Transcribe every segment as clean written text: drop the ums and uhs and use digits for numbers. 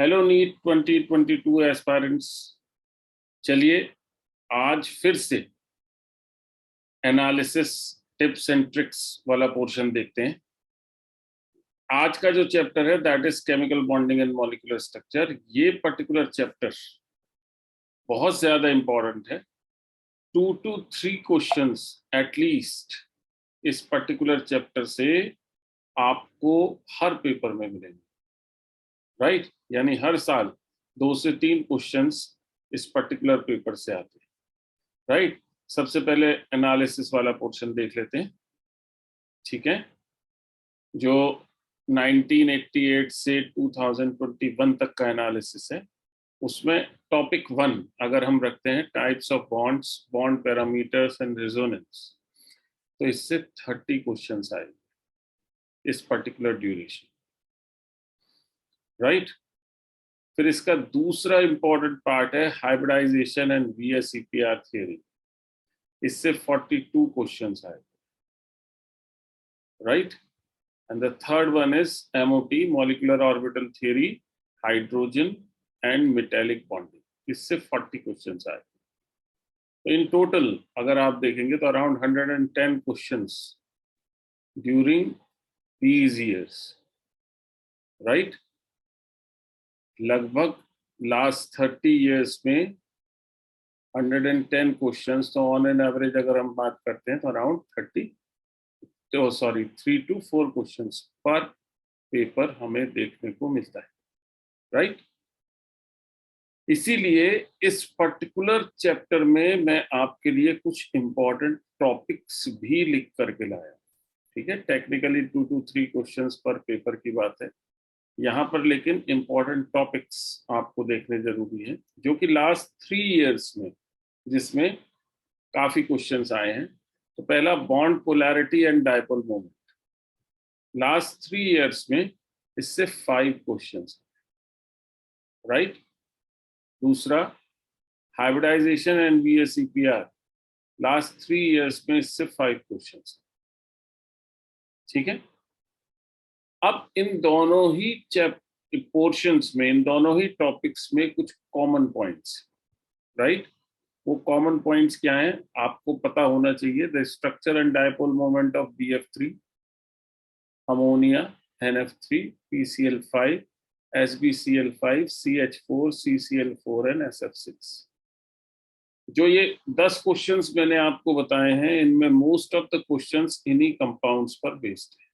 Hello NEET 2022 aspirants. चलिए आज फिर से एनालिसिस टिप्स एंड ट्रिक्स वाला पोर्शन देखते हैं। आज का जो चैप्टर है that is chemical bonding and molecular structure. ये पर्टिकुलर चैप्टर बहुत ज्यादा इंपॉर्टेंट है। 2 to 3 क्वेश्चंस एटलीस्ट इस पर्टिकुलर चैप्टर से आपको हर पेपर में मिलेंगे, राइट? यानी हर साल 2 से 3 क्वेश्चंस इस पर्टिकुलर पेपर से आते हैं, राइट? सबसे पहले एनालिसिस वाला पोर्शन देख लेते हैं, ठीक है? जो 1988 से 2021 तक का एनालिसिस है, उसमें टॉपिक 1 अगर हम रखते हैं types of bonds, bond parameters and resonance, तो इससे 30 क्वेश्चंस आएंगे इस पर्टिकुलर ड्यूरेशन, राइट? फिर इसका दूसरा इंपॉर्टेंट पार्ट है हाइब्रिडाइजेशन एंड VSEPR थ्योरी। इससे 42 क्वेश्चंस आए, right? And the third one is MOT, molecular orbital theory, hydrogen and metallic bonding. इससे 40 क्वेश्चंस आए। तो इन टोटल अगर आप देखेंगे तो around 110 questions during these years, right? लगभग लास्ट 30 ईयर्स में 110 क्वेश्चंस, तो ऑन एन एवरेज अगर हम बात करते हैं तो अराउंड 3 to 4 क्वेश्चंस पर पेपर हमें देखने को मिलता है, राइट? इसीलिए इस पर्टिकुलर चैप्टर में मैं आपके लिए कुछ इंपॉर्टेंट टॉपिक्स भी लिख करके लाया, ठीक है? टेक्निकली 2 to 3 क्वेश्चंस पर पेपर की बात है यहाँ पर, लेकिन इंपॉर्टेंट टॉपिक्स आपको देखने जरूरी हैं जो कि लास्ट 3 इयर्स में जिसमें काफी क्वेश्चंस आए हैं। तो पहला bond polarity and dipole moment, last 3 years में इससे 5 क्वेश्चंस, राइट? दूसरा hybridization and VSEPR, last 3 years में इससे 5 क्वेश्चंस, ठीक है? अब इन दोनों ही पोर्शंस में, इन दोनों ही टॉपिक्स में कुछ कॉमन पॉइंट्स, राइट? वो कॉमन पॉइंट्स क्या हैं आपको पता होना चाहिए। The structure and dipole moment of BF3, ammonia, NF3, PCl5, SbCl5, CH4, CCl4 and SF6। जो ये 10 क्वेश्चंस मैंने आपको बताए हैं, इनमें मोस्ट ऑफ द क्वेश्चंस इन्हीं कंपाउंड्स पर बेस्ड है।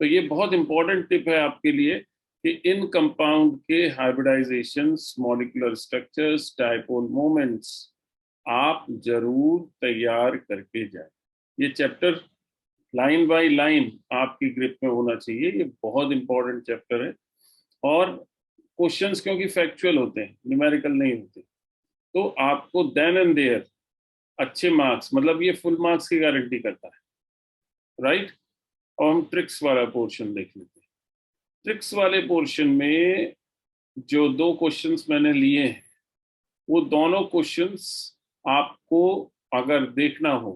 तो ये बहुत इंपॉर्टेंट टिप है आपके लिए कि इन कंपाउंड के हाइब्रिडाइजेशंस, मॉलिक्यूलर स्ट्रक्चर्स, डायपोल मोमेंट्स आप जरूर तैयार करके जाएं। ये चैप्टर लाइन बाय लाइन आपकी ग्रिप में होना चाहिए। ये बहुत इंपॉर्टेंट चैप्टर है और क्वेश्चंस क्योंकि फैक्चुअल होते हैं, न्यूमेरिकल नहीं होते, तो आपको देन एंड देयर अच्छे मार्क्स, मतलब ये फुल मार्क्स की गारंटी करता है, राइट? और हम ट्रिक्स वाला पोर्शन देख लेते हैं। ट्रिक्स वाले पोर्शन में जो 2 क्वेश्चंस मैंने लिए हैं, वो दोनों क्वेश्चंस आपको अगर देखना हो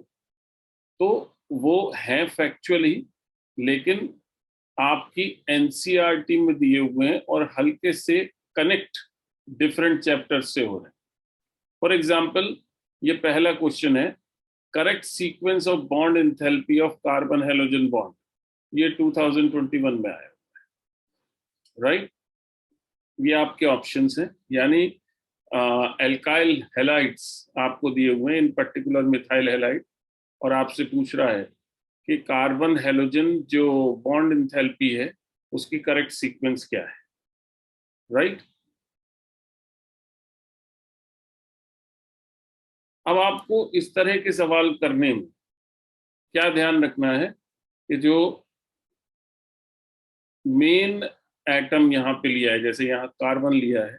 तो वो है फैक्चुअली, लेकिन आपकी NCERT में दिए हुए हैं और हल्के से कनेक्ट डिफरेंट चैप्टर्स से हो रहे हैं। फॉर एग्जाम्पल ये पहला क्वेश्चन है, correct sequence of bond enthalpy of carbon halogen bond. ये 2021 में आया, राइट? ये आपके ऑप्शंस हैं, यानी एल्काइल हैलाइड्स आपको दिए हुए हैं, इन पर्टिकुलर मिथाइल हैलाइड, और आपसे पूछ रहा है कि कार्बन हैलोजन जो बॉन्ड एंथैल्पी है उसकी करेक्ट सीक्वेंस क्या है, राइट? अब आपको इस तरह के सवाल करने में क्या ध्यान रखना है कि जो मेन एटम यहाँ पे लिया है, जैसे यहाँ कार्बन लिया है,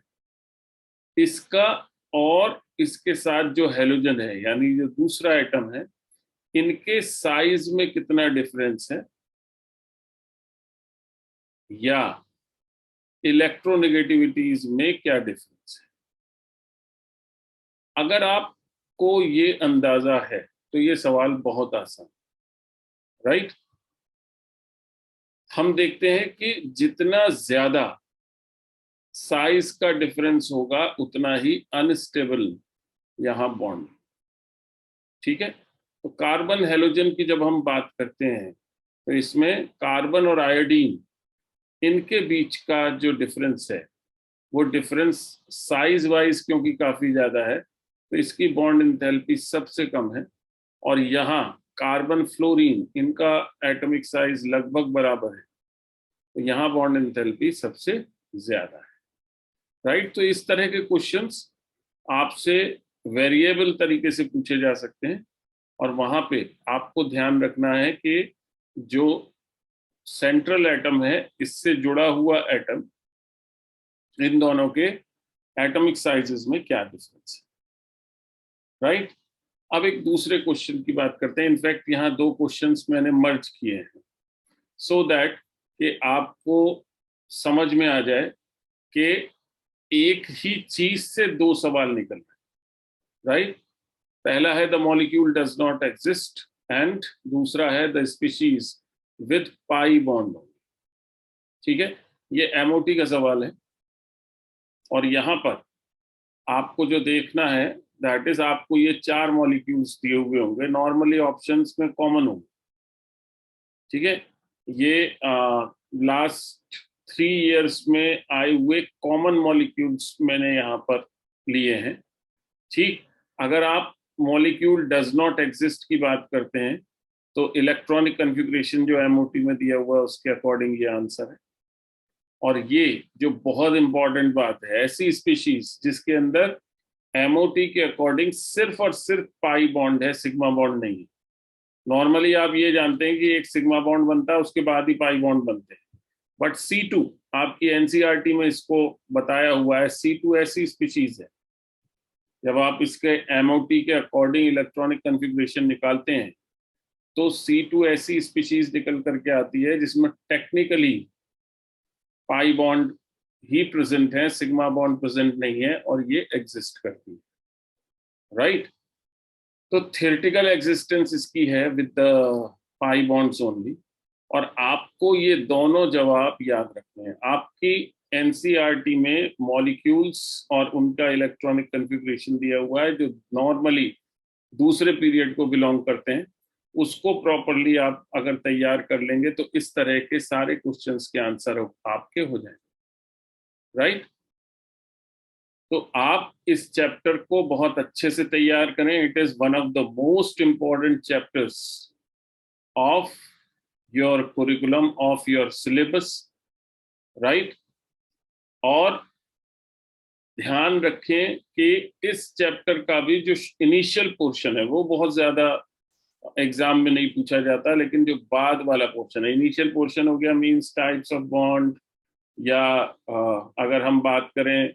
इसका और इसके साथ जो हैलोजन है यानी जो दूसरा एटम है, इनके साइज में कितना डिफरेंस है या इलेक्ट्रोनेगेटिविटीज में क्या डिफरेंस है। अगर आपको ये अंदाजा है तो ये सवाल बहुत आसान, राइट? हम देखते हैं कि जितना ज्यादा साइज का डिफरेंस होगा उतना ही अनस्टेबल यहाँ बॉन्ड। ठीक है, तो कार्बन हेलोजन की जब हम बात करते हैं तो इसमें कार्बन और आयोडीन इनके बीच का जो डिफरेंस है वो डिफरेंस साइज वाइज क्योंकि काफी ज्यादा है तो इसकी बॉन्ड इंथैल्पी सबसे कम है। और यहाँ कार्बन फ्लोरीन इनका एटॉमिक साइज लगभग बराबर है तो यहाँ बॉन्ड इंथैल्पी सबसे ज्यादा है। राइट, तो इस तरह के क्वेश्चंस आपसे वेरिएबल तरीके से पूछे जा सकते हैं और वहां पे आपको ध्यान रखना है कि जो सेंट्रल एटम है इससे जुड़ा हुआ एटम, इन दोनों के एटॉमिक साइजेस में क्या डिफरेंस है। राइट, अब एक दूसरे क्वेश्चन की बात करते हैं। इनफैक्ट यहाँ दो क्वेश्चंस मैंने मर्ज किए हैं सो दैट कि आपको समझ में आ जाए कि एक ही चीज से दो सवाल निकल रहे हैं। राइट, पहला है the molecule does not exist and दूसरा है the species with pi bond. ठीक है, ये एमओटी का सवाल है और यहाँ पर आपको जो देखना है दैट इज आपको ये चार मॉलिक्यूल्स दिए हुए होंगे, नॉर्मली ऑप्शंस में कॉमन होंगे। ठीक है, ये लास्ट 3 years में आए हुए कॉमन मॉलिक्यूल्स मैंने यहाँ पर लिए हैं। ठीक, अगर आप मॉलिक्यूल डज नॉट एग्जिस्ट की बात करते हैं तो इलेक्ट्रॉनिक कन्फिग्रेशन जो एमओटी में दिया हुआ है उसके अकॉर्डिंग ये आंसर है। और ये जो बहुत इंपॉर्टेंट बात है, ऐसी स्पीशीज जिसके अंदर एमओटी के अकॉर्डिंग सिर्फ और सिर्फ पाई बॉन्ड है, सिग्मा बॉन्ड नहीं है। नॉर्मली आप ये जानते हैं कि एक सिग्मा बॉन्ड बनता है उसके बाद ही पाई बॉन्ड बनते हैं, बट C2 आपकी एनसीईआरटी में इसको बताया हुआ है। C2 ऐसी स्पीशीज है जब आप इसके एमओटी के अकॉर्डिंग इलेक्ट्रॉनिक कन्फिग्रेशन निकालते हैं तो C2 ऐसी स्पीशीज निकल करके आती है जिसमें टेक्निकली पाई बॉन्ड ही प्रेजेंट है, सिग्मा बॉन्ड प्रेजेंट नहीं है और ये एग्जिस्ट करती है। राइट, तो थियोरेटिकल एग्जिस्टेंस इसकी है with the pi bonds only. और आपको ये दोनों जवाब याद रखने हैं। आपकी एनसीईआरटी में मॉलिक्यूल्स और उनका इलेक्ट्रॉनिक कन्फिग्रेशन दिया हुआ है जो नॉर्मली दूसरे पीरियड को बिलोंग करते हैं, उसको प्रॉपरली आप अगर तैयार कर लेंगे तो इस तरह के सारे क्वेश्चंस के आंसर आपके हो जाएंगे। राइट, तो आप इस चैप्टर को बहुत अच्छे से तैयार करें। It is one of the most important chapters of your curriculum, of your syllabus. Right, और ध्यान रखें कि इस चैप्टर का भी जो इनिशियल पोर्शन है वो बहुत ज्यादा एग्जाम में नहीं पूछा जाता, लेकिन जो बाद वाला पोर्शन है, इनिशियल पोर्शन हो गया मींस टाइप्स ऑफ बॉन्ड, या अगर हम बात करें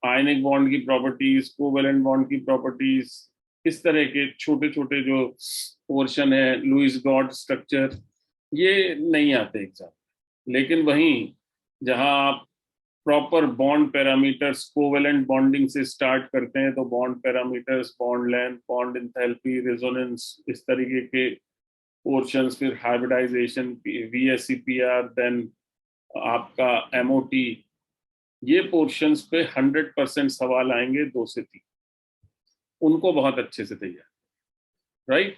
आयनिक बॉन्ड की प्रॉपर्टीज, कोवेलेंट बॉन्ड की प्रॉपर्टीज, इस तरह के छोटे छोटे जो पोर्शन है, लुईस गॉड स्ट्रक्चर, ये नहीं आते एग्जाम। लेकिन वहीं जहां आप proper bond parameters, covalent bonding से स्टार्ट करते हैं तो bond parameters, bond length, bond enthalpy, resonance, इस तरीके के पोर्शंस, फिर हाइब्रिडाइजेशन, VSEPR, देन आपका MOT, ये पोर्शंस पे 100% सवाल आएंगे 2 से 3, उनको बहुत अच्छे से तैयार। राइट,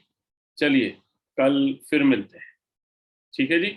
चलिए कल फिर मिलते हैं। ठीक है जी।